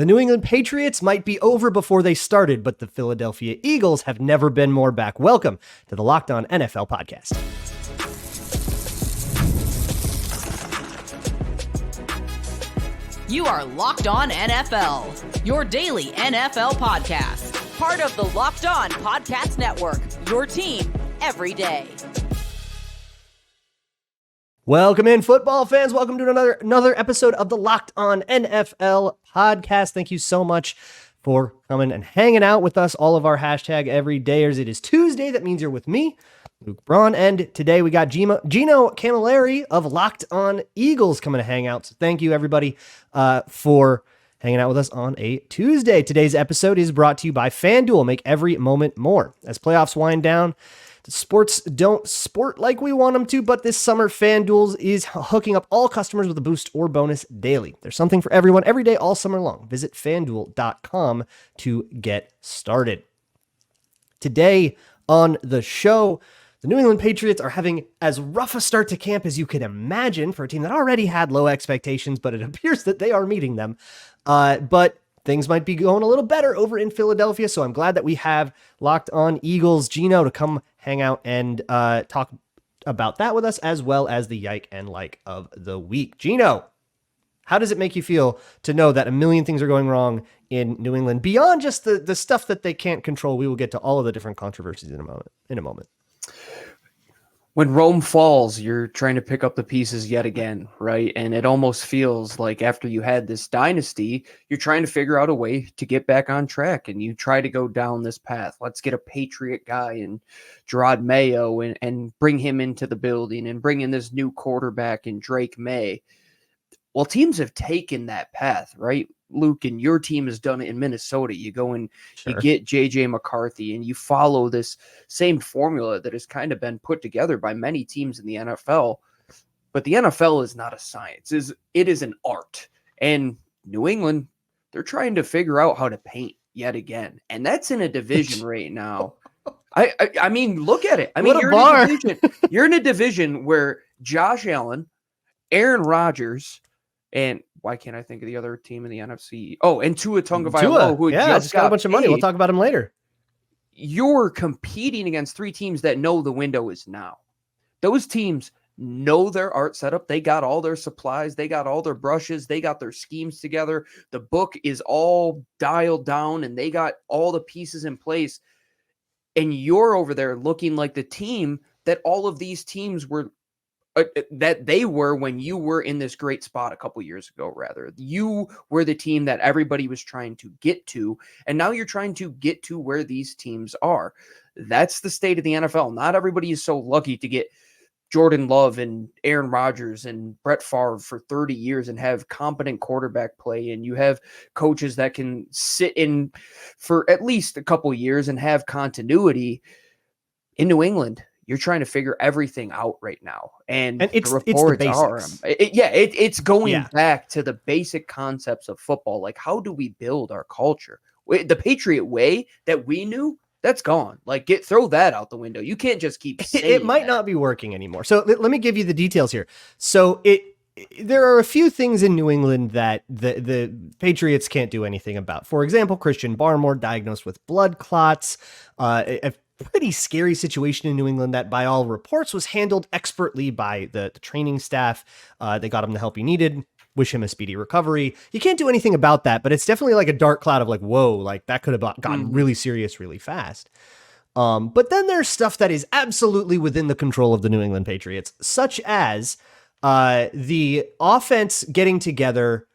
The New England Patriots might be over before they started, but the Philadelphia Eagles have never been more back. Welcome to the Locked On NFL podcast. You are Locked On NFL, your daily NFL podcast. Part of the Locked On Podcast Network, your team every day. Welcome in, football fans. Welcome to another episode of the Locked On NFL podcast. Thank you so much for coming and hanging out with us, all of our hashtag everydayers. It is Tuesday. That means you're with me, Luke Braun, and today we got Gino Camilleri of Locked On Eagles coming to hang out. So thank you, everybody, for hanging out with us on a Tuesday. Today's episode is brought to you by FanDuel. Make every moment more. As playoffs wind down, the sports don't sport like we want them to, but this summer, FanDuel is hooking up all customers with a boost or bonus daily. There's something for everyone every day, all summer long. Visit FanDuel.com to get started. Today on the show, the New England Patriots are having as rough a start to camp as you could imagine for a team that already had low expectations, but it appears that they are meeting them. But things might be going a little better over in Philadelphia, so I'm glad that we have Locked On Eagles Gino to come hang out and talk about that with us, as well as the Yike and Like of the week. Gino, how does it make you feel to know that a million things are going wrong in New England beyond just the stuff that they can't control? We will get to all of the different controversies in a moment. When Rome falls, you're trying to pick up the pieces yet again, right? And it almost feels like after you had this dynasty, you're trying to figure out a way to get back on track, and you try to go down this path. Let's get a Patriot guy and Gerard Mayo and bring him into the building and bring in this new quarterback in Drake May. Well, teams have taken that path, right? Luke, and your team has done it in Minnesota. You go and you get J.J. McCarthy, and you follow this same formula that has kind of been put together by many teams in the NFL. But the NFL is not a science. It is an art. And New England, they're trying to figure out how to paint yet again. And that's in a division right now. I mean, look at it. I mean, you're in a division where Josh Allen, Aaron Rodgers, and why can't I think of the other team in the NFC? Oh, and Tua Tagovailoa, who just got a bunch of money. We'll talk about him later. You're competing against three teams that know the window is now. Those teams know their art setup. They got all their supplies. They got all their brushes. They got their schemes together. The book is all dialed down, and they got all the pieces in place. And you're over there looking like the team that all of these teams were that they were when you were in this great spot a couple years ago. Rather, you were the team that everybody was trying to get to, and now you're trying to get to where these teams are. That's the state of the NFL. Not everybody is so lucky to get Jordan Love and Aaron Rodgers and Brett Favre for 30 years and have competent quarterback play, and you have coaches that can sit in for at least a couple years and have continuity. In New England, you're trying to figure everything out right now. And it's the reports the are, it's going back to the basic concepts of football. Like, how do we build our culture? The Patriot way that we knew, that's gone. Like, throw that out the window. You can't just keep saying it might not be working anymore. So let me give you the details here. So there are a few things in New England that the Patriots can't do anything about. For example, Christian Barmore diagnosed with blood clots, a pretty scary situation in New England that by all reports was handled expertly by the training staff. They got him the help he needed. Wish him a speedy recovery. You can't do anything about that, but it's definitely like a dark cloud of like, whoa, like that could have gotten really serious really fast. But then there's stuff that is absolutely within the control of the New England Patriots, such as the offense getting together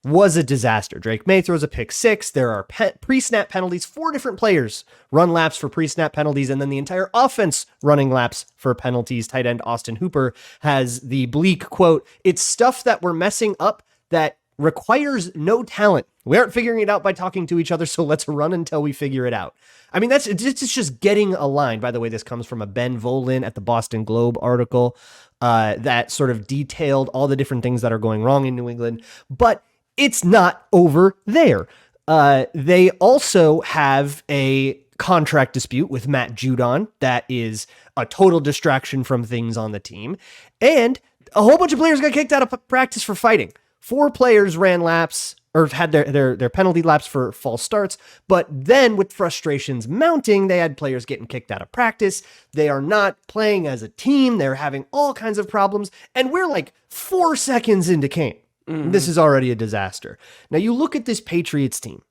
was a disaster. Drake May throws a pick six. There are pre-snap penalties. 4 different players run laps for pre-snap penalties, and then the entire offense running laps for penalties. Tight end Austin Hooper has the bleak quote, "It's stuff that we're messing up that requires no talent. We aren't figuring it out by talking to each other, so let's run until we figure it out." I mean, it's just getting a line. By the way, this comes from a Ben Volin at the Boston Globe article that sort of detailed all the different things that are going wrong in New England. But it's not over there. They also have a contract dispute with Matt Judon that is a total distraction from things on the team. And a whole bunch of players got kicked out of practice for fighting. 4 players ran laps or had their penalty laps for false starts. But then with frustrations mounting, they had players getting kicked out of practice. They are not playing as a team. They're having all kinds of problems. And we're like 4 seconds into camp. This is already a disaster. Now you look at this Patriots team.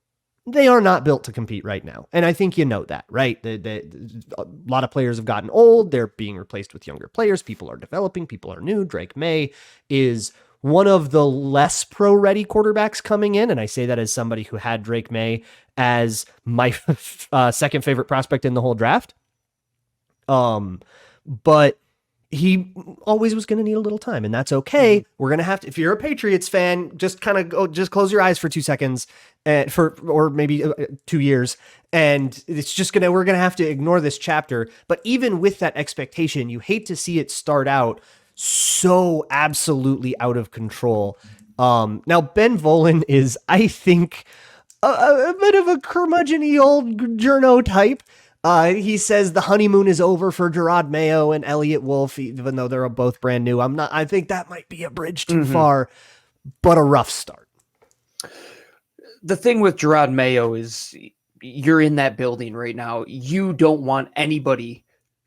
They are not built to compete right now. And I think you know that, right? A lot of players have gotten old. They're being replaced with younger players. People are developing. People are new. Drake May is one of the less pro-ready quarterbacks coming in. And I say that as somebody who had Drake May as my second favorite prospect in the whole draft. But he always was going to need a little time, and that's okay. We're going to have to, if you're a Patriots fan, just kind of go, just close your eyes for 2 seconds or maybe 2 years. And it's just we're going to have to ignore this chapter. But even with that expectation, you hate to see it start out so absolutely out of control. Now Ben Volen is, I think, a bit of a curmudgeon-y old journo type. He says the honeymoon is over for Gerard Mayo and Elliott Wolf, even though they're both brand new. I think that might be a bridge too far, but a rough start. The thing with Gerard Mayo is you're in that building right now. You don't want anybody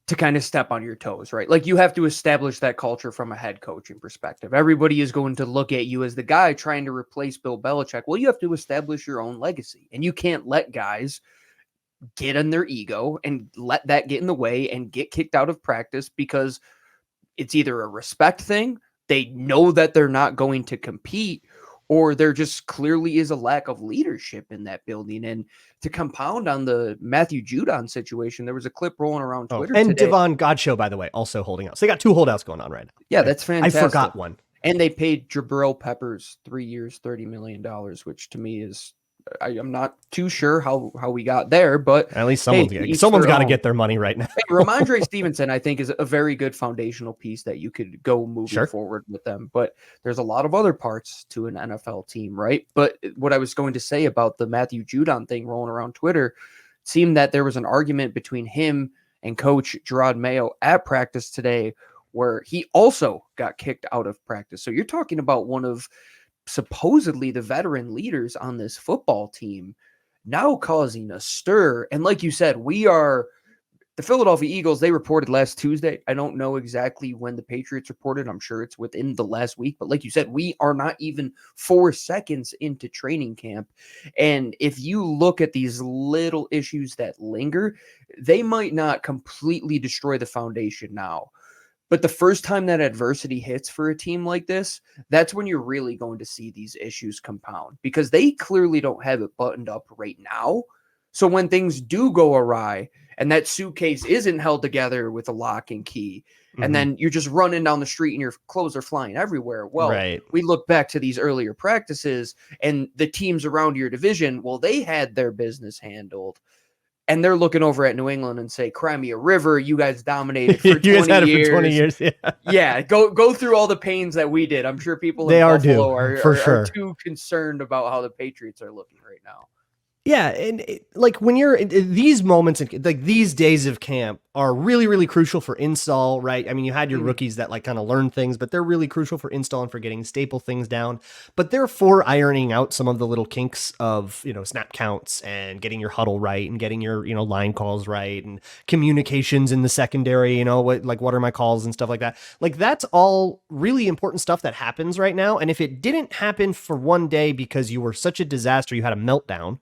to kind of step on your toes, right? Like you have to establish that culture from a head coaching perspective. Everybody is going to look at you as the guy trying to replace Bill Belichick. Well, you have to establish your own legacy, and you can't let guys get in their ego and let that get in the way and get kicked out of practice because it's either a respect thing, they know that they're not going to compete, or there just clearly is a lack of leadership in that building. And to compound on the Matthew Judon situation, there was a clip rolling around Twitter and today. Devon Godchaux, by the way, also holding out. So they got 2 holdouts going on right now. Yeah, that's fantastic. I forgot one. And they paid Jabril Peppers 3 years, $30 million, which to me is, I'm not too sure how we got there, but at least someone's got to get their money right now. Hey, Ramondre Stevenson, I think, is a very good foundational piece that you could go moving forward with them. But there's a lot of other parts to an NFL team, right? But what I was going to say about the Matthew Judon thing rolling around Twitter, it seemed that there was an argument between him and Coach Gerard Mayo at practice today, where he also got kicked out of practice. So you're talking about one of supposedly the veteran leaders on this football team now causing a stir. And like you said, we are the Philadelphia Eagles. They reported last Tuesday. I don't know exactly when the Patriots reported. I'm sure it's within the last week, but like you said, we are not even 4 seconds into training camp. And if you look at these little issues that linger, they might not completely destroy the foundation now. But the first time that adversity hits for a team like this, that's when you're really going to see these issues compound, because they clearly don't have it buttoned up right now. So when things do go awry and that suitcase isn't held together with a lock and key, and then you're just running down the street and your clothes are flying everywhere. Well, we look back to these earlier practices and the teams around your division, well, they had their business handled. And they're looking over at New England and say, "Cry me a river. You guys dominated for 20 years. For 20 years. Yeah. Go through all the pains that we did. I'm sure people in Buffalo are too concerned about how the Patriots are looking right now." Yeah, and like when you're these moments, like these days of camp are really, really crucial for install, right? I mean, you had your rookies that like kind of learn things, but they're really crucial for install and for getting staple things down. But they're for ironing out some of the little kinks of, snap counts and getting your huddle right and getting your, line calls right and communications in the secondary, what are my calls and stuff like that. Like that's all really important stuff that happens right now. And if it didn't happen for one day because you were such a disaster, you had a meltdown,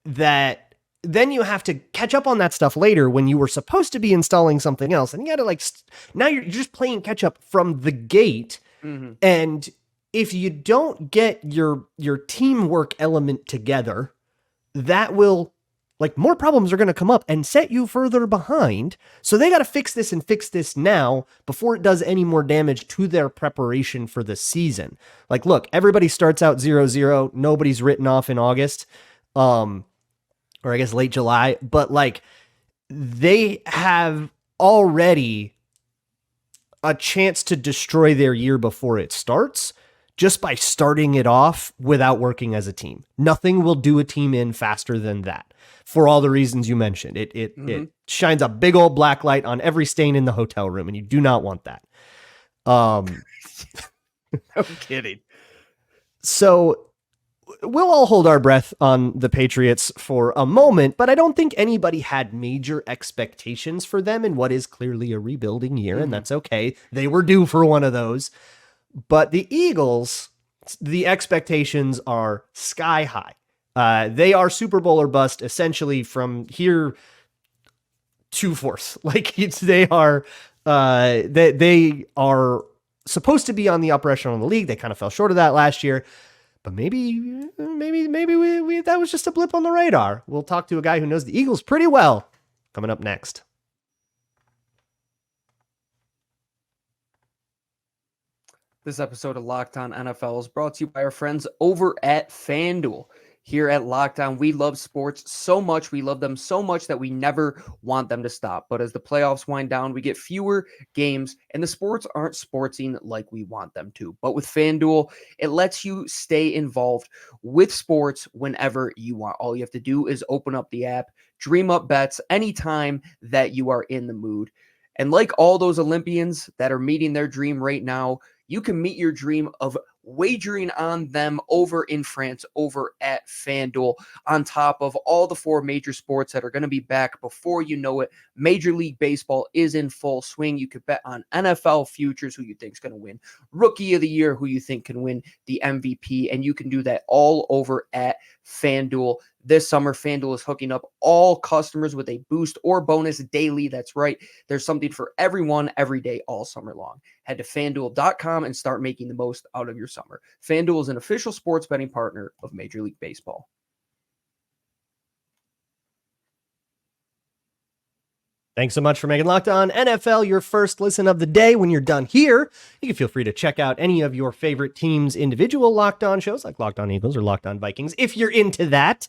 that then you have to catch up on that stuff later when you were supposed to be installing something else. And you got to now you're just playing catch up from the gate. And if you don't get your teamwork element together, that will more problems are going to come up and set you further behind. So they got to fix this now before it does any more damage to their preparation for the season. Look, everybody starts out 0-0. Nobody's written off in August. Or I guess late July, but they have already a chance to destroy their year before it starts just by starting it off without working as a team. Nothing will do a team in faster than that for all the reasons you mentioned. It shines a big old black light on every stain in the hotel room, and you do not want that. I'm kidding. So we'll all hold our breath on the Patriots for a moment, but I don't think anybody had major expectations for them in what is clearly a rebuilding year, and that's okay. They were due for one of those. But the Eagles, the expectations are sky high. They are Super Bowl or bust essentially from here to forth. Like they are supposed to be on the upper echelon of the league. They kind of fell short of that last year. But maybe we that was just a blip on the radar. We'll talk to a guy who knows the Eagles pretty well coming up next. This episode of Locked On NFL is brought to you by our friends over at FanDuel. Here at Locked On, we love sports so much. We love them so much that we never want them to stop. But as the playoffs wind down, we get fewer games, and the sports aren't sportsing like we want them to. But with FanDuel, it lets you stay involved with sports whenever you want. All you have to do is open up the app, dream up bets anytime that you are in the mood. And like all those Olympians that are meeting their dream right now, you can meet your dream of wagering on them over in France, over at FanDuel, on top of all the 4 major sports that are going to be back before you know it. Major League Baseball is in full swing. You could bet on NFL futures, who you think is going to win, Rookie of the Year, who you think can win the MVP, and you can do that all over at FanDuel. This summer, FanDuel is hooking up all customers with a boost or bonus daily. That's right. There's something for everyone every day, all summer long. Head to FanDuel.com and start making the most out of your summer. FanDuel is an official sports betting partner of Major League Baseball. Thanks so much for making Locked On NFL your first listen of the day. When you're done here, you can feel free to check out any of your favorite teams' individual Locked On shows like Locked On Eagles or Locked On Vikings if you're into that.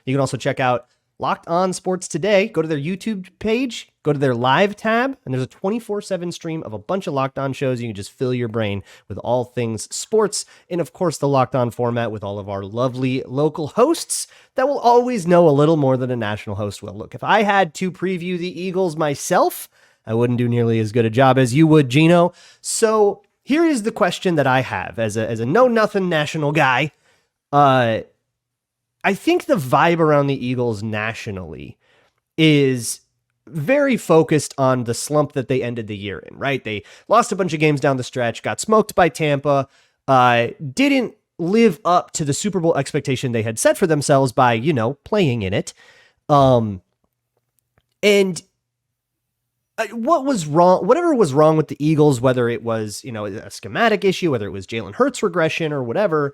You can also check out Locked On Sports Today. Go to their YouTube page, go to their live tab, and there's a 24/7 stream of a bunch of Locked On shows. You can just fill your brain with all things sports. And of course, the Locked On format with all of our lovely local hosts that will always know a little more than a national host will. Look, if I had to preview the Eagles myself, I wouldn't do nearly as good a job as you would, Gino. So here is the question that I have as a know-nothing national guy. I think the vibe around the Eagles nationally is very focused on the slump that they ended the year in, right? They lost a bunch of games down the stretch, got smoked by Tampa, didn't live up to the Super Bowl expectation they had set for themselves by, playing in it. And what was wrong, whatever was wrong with the Eagles, whether it was, a schematic issue, whether it was Jalen Hurts regression or whatever,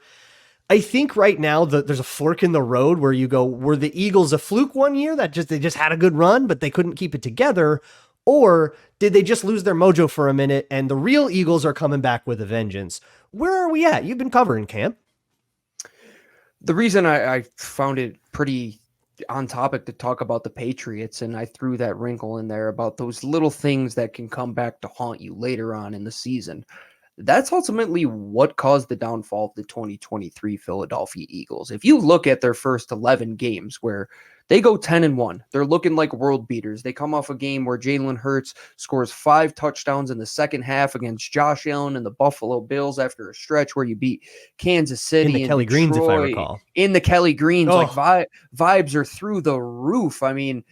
I think right now there's a fork in the road where you go, were the Eagles a fluke one year that they just had a good run, but they couldn't keep it together? Or did they just lose their mojo for a minute and the real Eagles are coming back with a vengeance? Where are we at? You've been covering camp. The reason I found it pretty on topic to talk about the Patriots, and I threw that wrinkle in there about those little things that can come back to haunt you later on in the season. That's ultimately what caused the downfall of the 2023 Philadelphia Eagles. If you look at their first 11 games where they go 10-1, they're looking like world beaters. They come off a game where Jalen Hurts scores 5 touchdowns in the second half against Josh Allen and the Buffalo Bills after a stretch where you beat Kansas City in the Kelly Greens, if I recall. In the Kelly Greens, vibes are through the roof. I mean,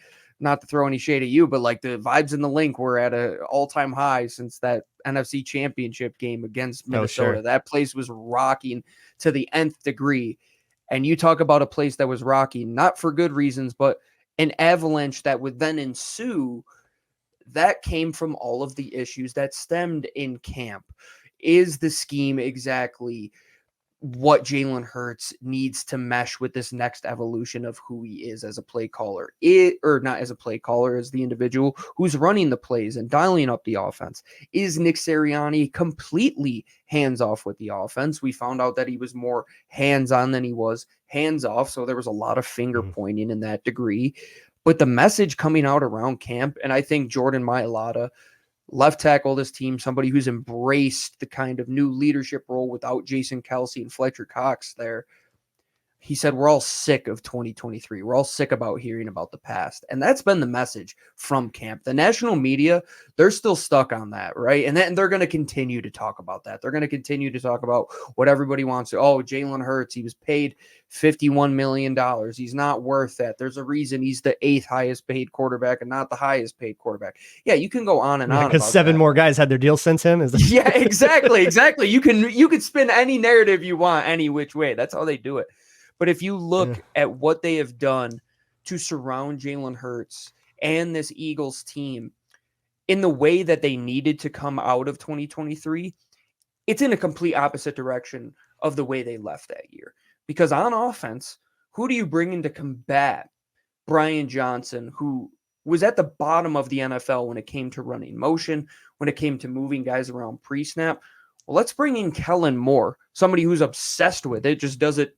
not to throw any shade at you, but like the vibes in the link were at an all-time high since that NFC Championship game against Minnesota. Sure. That place was rocking to the nth degree. And you talk about a place that was rocking, not for good reasons, but an avalanche that would then ensue. That came from all of the issues that stemmed in camp. Is the scheme exactly what Jalen Hurts needs to mesh with this next evolution of who he is as a play caller, or not as a play caller, as the individual who's running the plays and dialing up the offense? Is Nick Sirianni completely hands off with the offense? We found out that he was more hands on than he was hands off. So there was a lot of finger pointing in that degree, but the message coming out around camp, and I think Jordan Mailata, left tackle this team, somebody who's embraced the kind of new leadership role without Jason Kelce and Fletcher Cox there. He said, we're all sick of 2023. We're all sick about hearing about the past. And that's been the message from camp. The national media, they're still stuck on that, right? And then they're going to continue to talk about that. They're going to continue to talk about what everybody wants to. Oh, Jalen Hurts, he was paid $51 million. He's not worth that. There's a reason he's the 8th highest paid quarterback and not the highest paid quarterback. Yeah, you can go on and on. Because 7 more guys had their deals since him. Yeah, exactly. You can spin any narrative you want any which way. That's how they do it. But if you look at what they have done to surround Jalen Hurts and this Eagles team in the way that they needed to come out of 2023, it's in a complete opposite direction of the way they left that year. Because on offense, who do you bring in to combat Brian Johnson, who was at the bottom of the NFL when it came to running motion, when it came to moving guys around pre-snap? Well, let's bring in Kellen Moore, somebody who's obsessed with it, just does it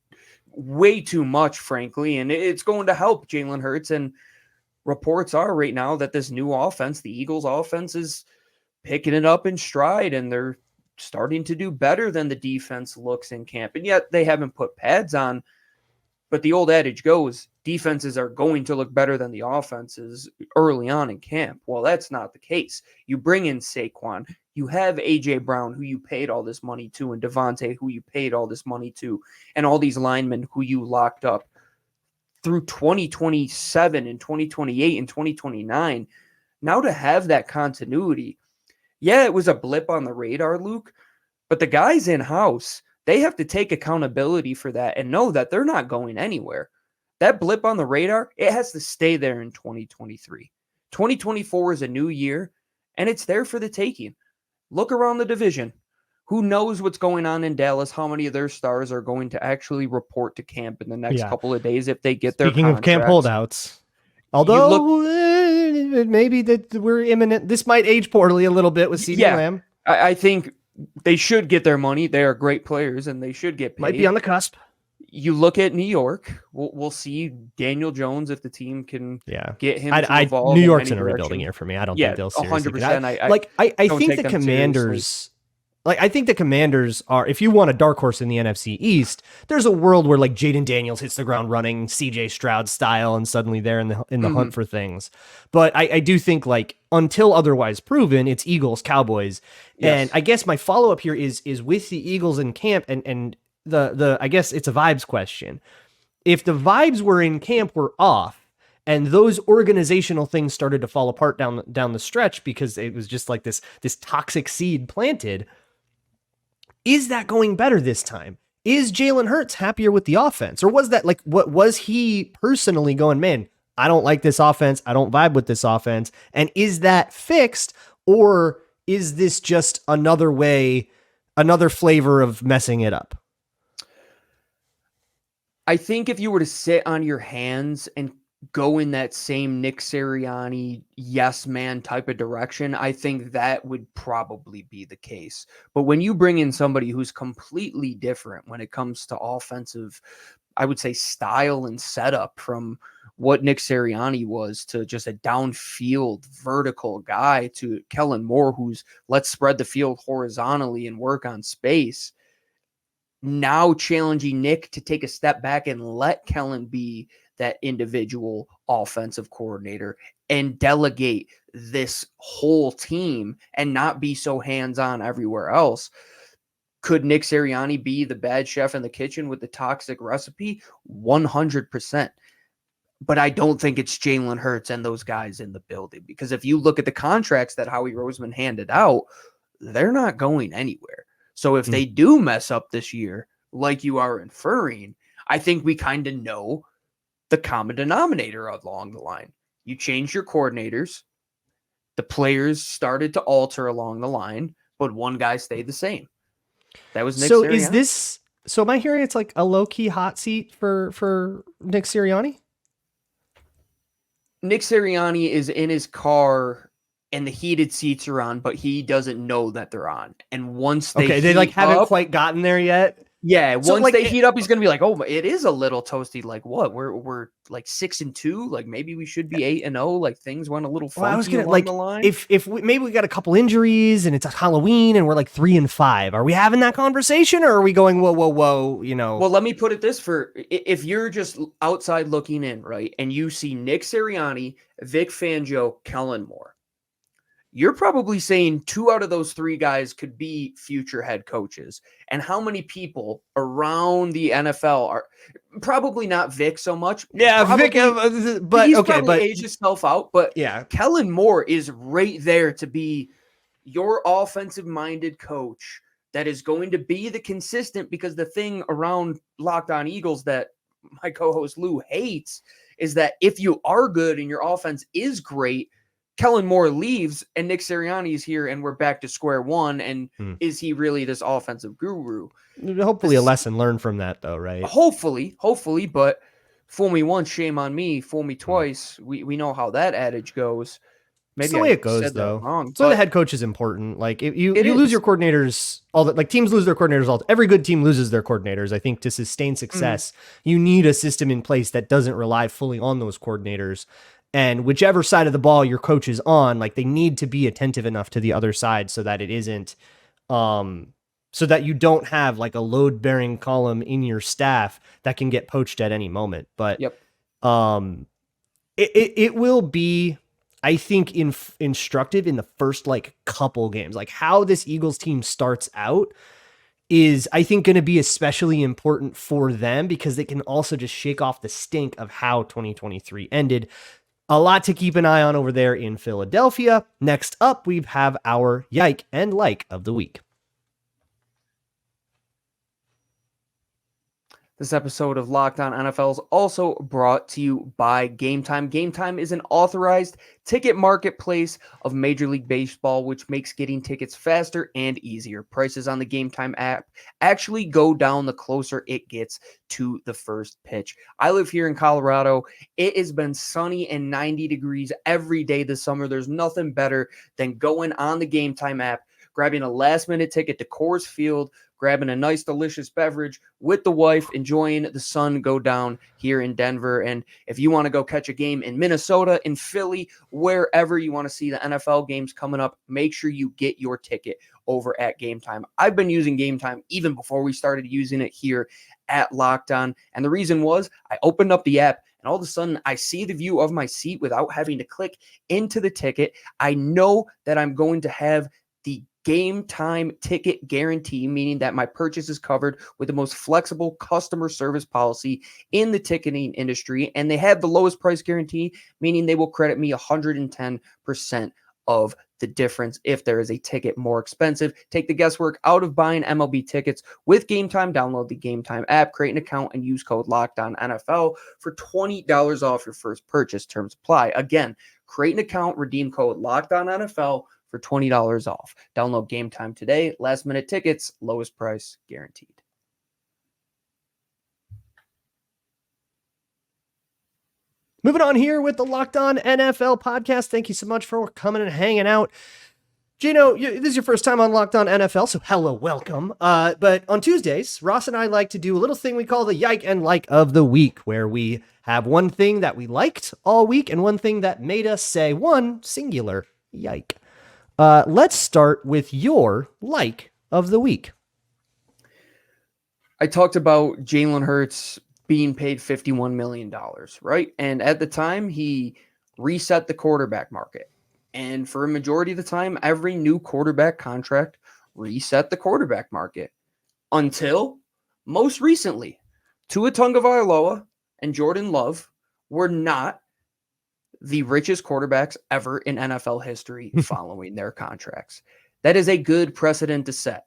way too much, frankly, and it's going to help Jalen Hurts. And reports are right now that this new offense, the Eagles offense, is picking it up in stride, and they're starting to do better than the defense looks in camp. And yet they haven't put pads on. But the old adage goes, defenses are going to look better than the offenses early on in camp. Well, that's not the case. You bring in Saquon. You have A.J. Brown, who you paid all this money to, and Devontae, who you paid all this money to, and all these linemen who you locked up through 2027 and 2028 and 2029. Now to have that continuity, yeah, it was a blip on the radar, Luke, but the guys in-house, they have to take accountability for that and know that they're not going anywhere. That blip on the radar, it has to stay there in 2023. 2024 is a new year, and it's there for the taking. Look around the division. Who knows what's going on in Dallas, how many of their stars are going to actually report to camp in the next couple of days if they get their Speaking contracts. of camp holdouts, although maybe that we're imminent. This might age poorly a little bit with CeeDee Lamb. I think they should get their money. They are great players, and they should get paid. Might be on the cusp. You look at New York. We'll see Daniel Jones if the team can get him to evolve. New York's in a rebuilding year for me. I don't think they'll seriously 100%. I think the Commanders. I think the Commanders are, if you want a dark horse in the NFC East, there's a world where like Jaden Daniels hits the ground running, CJ Stroud style, and suddenly they're in the hunt for things. But I do think like until otherwise proven, it's Eagles, Cowboys. Yes. And I guess my follow up here is with the Eagles in camp and the I guess it's a vibes question. If the vibes were in camp were off and those organizational things started to fall apart down the stretch because it was just like this toxic seed planted, is that going better this time? Is Jalen Hurts happier with the offense? Or was that like, what was he personally going, man, I don't like this offense. I don't vibe with this offense. And is that fixed? Or is this just another flavor of messing it up? I think if you were to sit on your hands and go in that same Nick Sirianni yes man type of direction, I think that would probably be the case. But when you bring in somebody who's completely different when it comes to offensive, I would say style and setup from what Nick Sirianni was to just a downfield vertical guy to Kellen Moore, who's let's spread the field horizontally and work on space. Now challenging Nick to take a step back and let Kellen be that individual offensive coordinator and delegate this whole team and not be so hands-on everywhere else. Could Nick Sirianni be the bad chef in the kitchen with the toxic recipe? 100%. But I don't think it's Jalen Hurts and those guys in the building, because if you look at the contracts that Howie Roseman handed out, they're not going anywhere. So if they do mess up this year, like you are inferring, I think we kind of know the common denominator along the line. You change your coordinators. The players started to alter along the line, but one guy stayed the same. That was Nick Sirianni. So am I hearing it's like a low-key hot seat for Nick Sirianni? Nick Sirianni is in his car and the heated seats are on, but he doesn't know that they're on. And once they like haven't quite gotten there yet. Yeah, So, once like, they heat up, he's gonna be like, "Oh, it is a little toasty." Like, what? We're like 6-2. Like, maybe we should be 8-0. Like, things went a little well, I was funky gonna along like the line. if maybe we got a couple injuries and it's a Halloween and we're like 3-5. Are we having that conversation, or are we going whoa? Well, let me put it this: if you're just outside looking in, right, and you see Nick Sirianni, Vic Fangio, Kellen Moore, you're probably saying 2 out of those 3 guys could be future head coaches. And how many people around the NFL are probably not Vic so much? Yeah, Probably, Vic, but he's okay, probably but aged himself out. But yeah, Kellen Moore is right there to be your offensive-minded coach that is going to be the consistent, because the thing around Locked On Eagles that my co-host Lou hates is that if you are good and your offense is great, Kellen Moore leaves and Nick Sirianni is here and we're back to square one. And is he really this offensive guru? hopefully a lesson learned from that, though, right? Hopefully, but fool me once, shame on me. Fool me twice. We know how that adage goes. It's Maybe the way I it goes, said that though. wrong. So the But head coach is important. Like, if you it lose is. your coordinators, all that, like, teams lose their coordinators. Every good team loses their coordinators. I think to sustain success, you need a system in place that doesn't rely fully on those coordinators. And whichever side of the ball your coach is on, like, they need to be attentive enough to the other side so that it isn't, so that you don't have like a load bearing column in your staff that can get poached at any moment. But Yep. It will be, I think, instructive in the first like couple games. Like, how this Eagles team starts out is, I think, going to be especially important for them, because they can also just shake off the stink of how 2023 ended. A lot to keep an eye on over there in Philadelphia. Next up, we have our Yike and Like of the week. This episode of Locked On NFL is also brought to you by Gametime. Gametime is an authorized ticket marketplace of Major League Baseball, which makes getting tickets faster and easier. Prices on the Gametime app actually go down the closer it gets to the first pitch. I live here in Colorado. It has been sunny and 90 degrees every day this summer. There's nothing better than going on the Gametime app, grabbing a last-minute ticket to Coors Field, grabbing a nice, delicious beverage with the wife, enjoying the sun go down here in Denver. And if you want to go catch a game in Minnesota, in Philly, wherever you want to see the NFL games coming up, make sure you get your ticket over at Gametime. I've been using Gametime even before we started using it here at Locked On. And the reason was I opened up the app and all of a sudden I see the view of my seat without having to click into the ticket. I know that I'm going to have the Gametime ticket guarantee, meaning that my purchase is covered with the most flexible customer service policy in the ticketing industry. And they have the lowest price guarantee, meaning they will credit me 110% of the difference if there is a ticket more expensive. Take the guesswork out of buying MLB tickets with Gametime. Download the Gametime app, create an account, and use code LOCKEDONNFL for $20 off your first purchase. Terms apply. Again, create an account, redeem code LOCKEDONNFL for $20 off. Download Gametime today. Last minute tickets, lowest price guaranteed. Moving on here with the Locked On NFL podcast. Thank you so much for coming and hanging out. Gino, this is your first time on Locked On NFL, so hello, welcome. But on Tuesdays, Ross and I like to do a little thing we call the Yike and Like of the week, where we have one thing that we liked all week and one thing that made us say one singular yike. Let's start with your like of the week. I talked about Jalen Hurts being paid $51 million, right? And at the time, he reset the quarterback market. And for a majority of the time, every new quarterback contract reset the quarterback market. Until most recently, Tua Tagovailoa and Jordan Love were not the richest quarterbacks ever in NFL history following their contracts. That is a good precedent to set.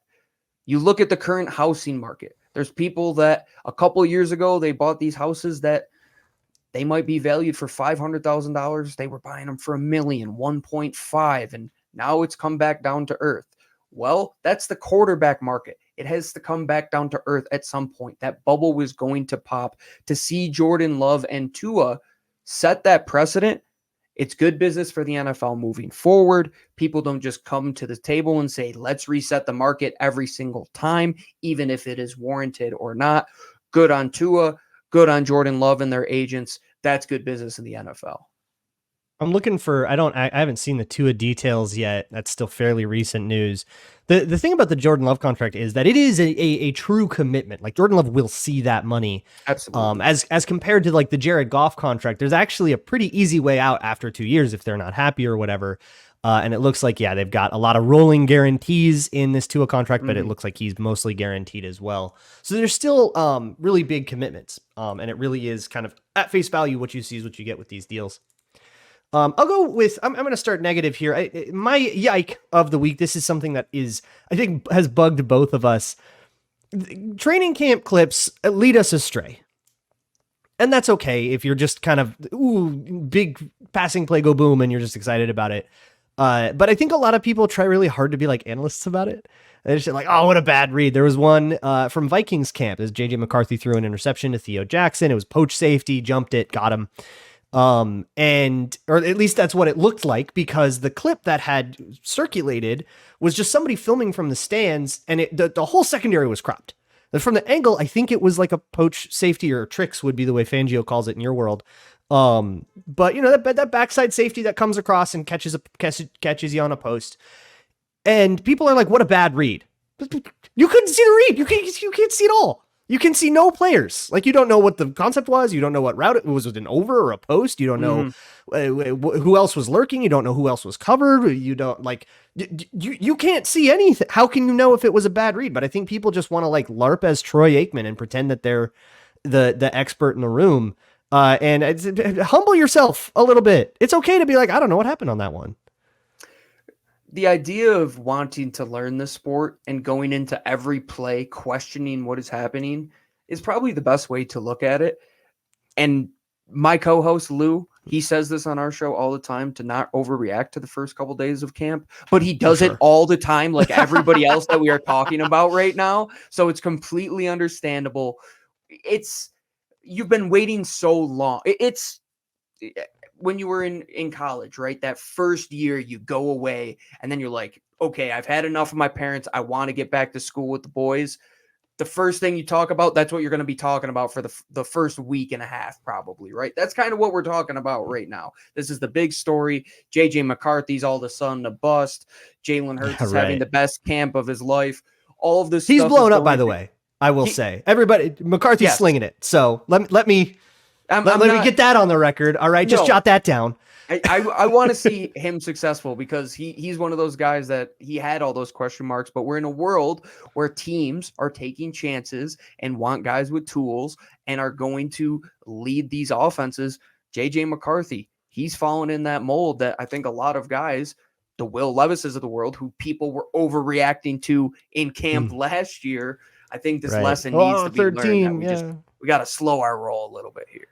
You look at the current housing market. There's people that a couple of years ago, they bought these houses that they might be valued for $500,000. They were buying them for $1 million, 1.5, and now it's come back down to earth. Well, that's the quarterback market. It has to come back down to earth at some point. That bubble was going to pop. To see Jordan Love and Tua set that precedent It's good business for the NFL moving forward. People don't just come to the table and say, let's reset the market every single time, even if it is warranted or not. Good on Tua, good on Jordan Love and their agents. That's good business in the NFL. I'm looking for, I haven't seen the Tua details yet. That's still fairly recent news. The thing about the Jordan Love contract is that it is a true commitment. Like Jordan Love will see that money. Absolutely. As compared to like the Jared Goff contract, there's actually a pretty easy way out after 2 years if they're not happy or whatever. And it looks like, yeah, they've got a lot of rolling guarantees in this Tua contract, but it looks like he's mostly guaranteed as well. So there's still really big commitments. And it really is kind of at face value, what you see is what you get with these deals. I'll go with, I'm going to start negative here. My yike of the week, this is something that I think has bugged both of us. Training camp clips lead us astray. And that's okay if you're just kind of, big passing play, go boom, and you're just excited about it. But I think a lot of people try really hard to be like analysts about it. They're just like, oh, what a bad read. There was one from Vikings camp as JJ McCarthy threw an interception to Theo Jackson. It was poach safety, jumped it, got him. Or at least that's what it looked like, because the clip that had circulated was just somebody filming from the stands, and the whole secondary was cropped. And from the angle, I think it was like a poach safety, or tricks would be the way Fangio calls it in your world. But you know, that backside safety that comes across and catches you on a post, and people are like, what a bad read. You couldn't see the read. You can't see it all. You can see no players. Like, you don't know what the concept was. You don't know what route it was. Was it an over or a post? You don't know who else was lurking. You don't know who else was covered. You don't you can't see anything. How can you know if it was a bad read? But I think people just want to like LARP as Troy Aikman and pretend that they're the expert in the room. And humble yourself a little bit. It's okay to be like, I don't know what happened on that one. The idea of wanting to learn the sport and going into every play, questioning what is happening, is probably the best way to look at it. And my co-host Lou, he says this on our show all the time, to not overreact to the first couple days of camp, but he does it all the time, like everybody else that we are talking about right now. So it's completely understandable. You've been waiting so long. It's when you were in college, right? That first year you go away and then you're like, okay, I've had enough of my parents. I want to get back to school with the boys. The first thing you talk about, that's what you're going to be talking about for the first week and a half, probably, right? That's kind of what we're talking about right now. This is the big story. JJ McCarthy's all of a sudden a bust. Jalen Hurts is having the best camp of his life. All of this He's stuff blown up, by the way. I will say. Everybody, McCarthy's slinging it. So let me get that on the record. All right, just jot that down. I want to see him successful, because he's one of those guys that he had all those question marks, but we're in a world where teams are taking chances and want guys with tools and are going to lead these offenses. JJ McCarthy, he's fallen in that mold that I think a lot of guys, the Will Levises of the world, who people were overreacting to in camp last year, I think this lesson needs to be 13, learned. We got to slow our roll a little bit here.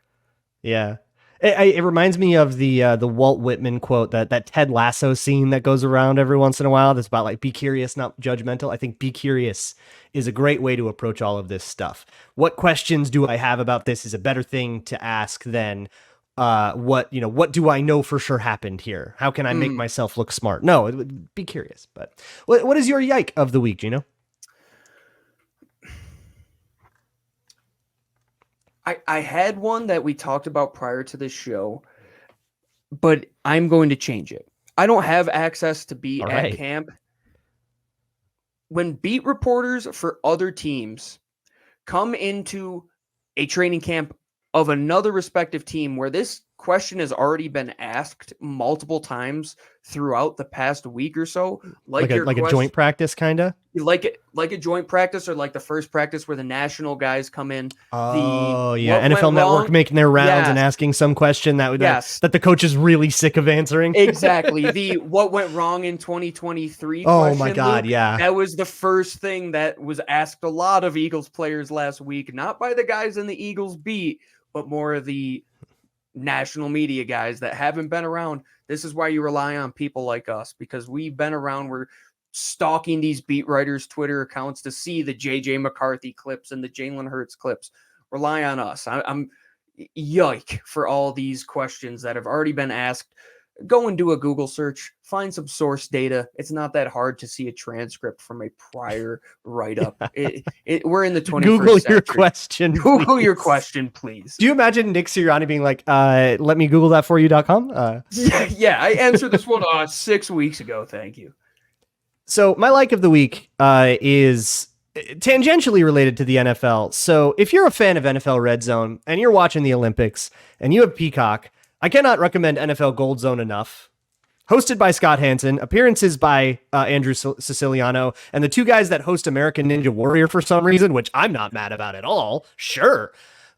Yeah. It reminds me of the Walt Whitman quote, that Ted Lasso scene that goes around every once in a while. That's about like, be curious, not judgmental. I think be curious is a great way to approach all of this stuff. What questions do I have about this is a better thing to ask than what do I know for sure happened here? How can I make myself look smart? No, be curious. But what is your yike of the week, Gino? I had one that we talked about prior to this show, but I'm going to change it. I don't have access to be at camp. When beat reporters for other teams come into a training camp of another respective team where this question has already been asked multiple times throughout the past week or so, like a joint practice, kind of like a joint practice, or like the first practice where the national guys come in. NFL Network making their rounds and asking some question that the coach is really sick of answering. Exactly. The what went wrong in 2023 oh my god, Luke, yeah, that was the first thing that was asked a lot of Eagles players last week, not by the guys in the Eagles beat, but more of the national media guys that haven't been around. This is why you rely on people like us, because we've been around. We're stalking these beat writers' Twitter accounts to see the JJ McCarthy clips and the Jalen Hurts clips. Rely on us. Yike for all these questions that have already been asked. Go and do a Google search, find some source data. It's not that hard to see a transcript from a prior write-up. We're in the 21st Google century. your question. Google your please. question, please. Do you imagine Nick Sirianni being like, let me Google that for you.com? Yeah, I answered this one 6 weeks ago. Thank you. So my like of the week is tangentially related to the NFL. So if you're a fan of NFL Red Zone and you're watching the Olympics and you have Peacock, I cannot recommend NFL Gold Zone enough. Hosted by Scott Hansen, appearances by Andrew Siciliano, and the two guys that host American Ninja Warrior for some reason, which I'm not mad about at all. Sure.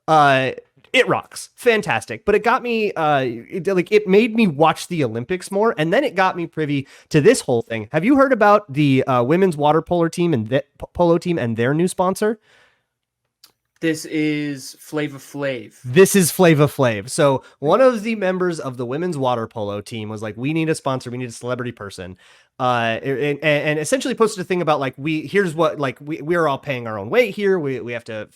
It rocks. Fantastic. But it got me, it made me watch the Olympics more, and then it got me privy to this whole thing. Have you heard about the women's water polo team and their new sponsor? This is Flava Flav. This is Flava Flav. So one of the members of the women's water polo team was like, we need a sponsor. We need a celebrity person. And essentially posted a thing about like, we're all paying our own way here. We have to,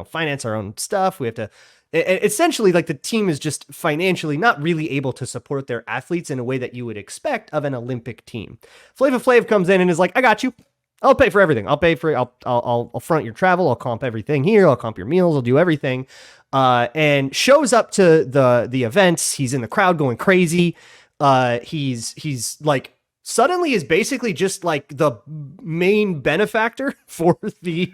finance our own stuff. We have to, essentially like the team is just financially not really able to support their athletes in a way that you would expect of an Olympic team. Flava Flav comes in and is like, I got you. I'll pay for everything. I'll front your travel. I'll comp everything here. I'll comp your meals. I'll do everything. And shows up to the events. He's in the crowd going crazy. He's like suddenly is basically just like the main benefactor for the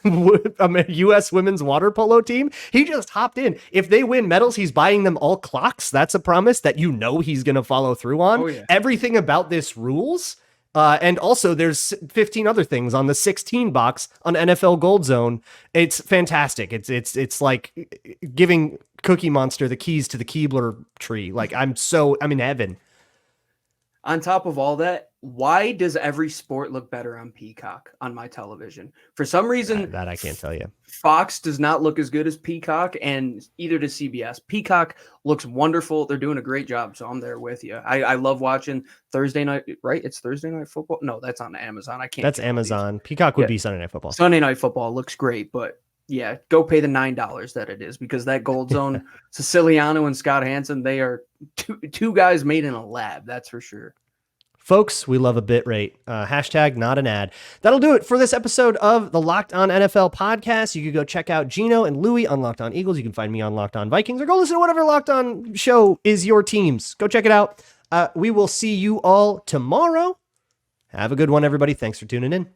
U.S. women's water polo team. He just hopped in. If they win medals, he's buying them all clocks. That's a promise that he's going to follow through on. Oh, yeah. Everything about this rules. And also there's 15 other things on the 16 box on NFL Gold Zone. It's fantastic. It's like giving Cookie Monster the keys to the Keebler tree. Like I'm in heaven. On top of all that, why does every sport look better on Peacock on my television? For some reason, that I can't tell you. Fox does not look as good as Peacock, and either does CBS. Peacock looks wonderful. They're doing a great job, so I'm there with you. I love watching Thursday night, right? It's Thursday Night Football? No, that's on Amazon. I can't. That's Amazon. Peacock would be Sunday Night Football. Sunday Night Football looks great, but yeah, go pay the $9 that it is, because that Gold Zone, Siciliano and Scott Hansen, they are two guys made in a lab, that's for sure. Folks, we love a bit rate. Hashtag not an ad. That'll do it for this episode of the Locked On NFL podcast. You can go check out Gino and Louie on Locked On Eagles. You can find me on Locked On Vikings, or go listen to whatever Locked On show is your team's. Go check it out. We will see you all tomorrow. Have a good one, everybody. Thanks for tuning in.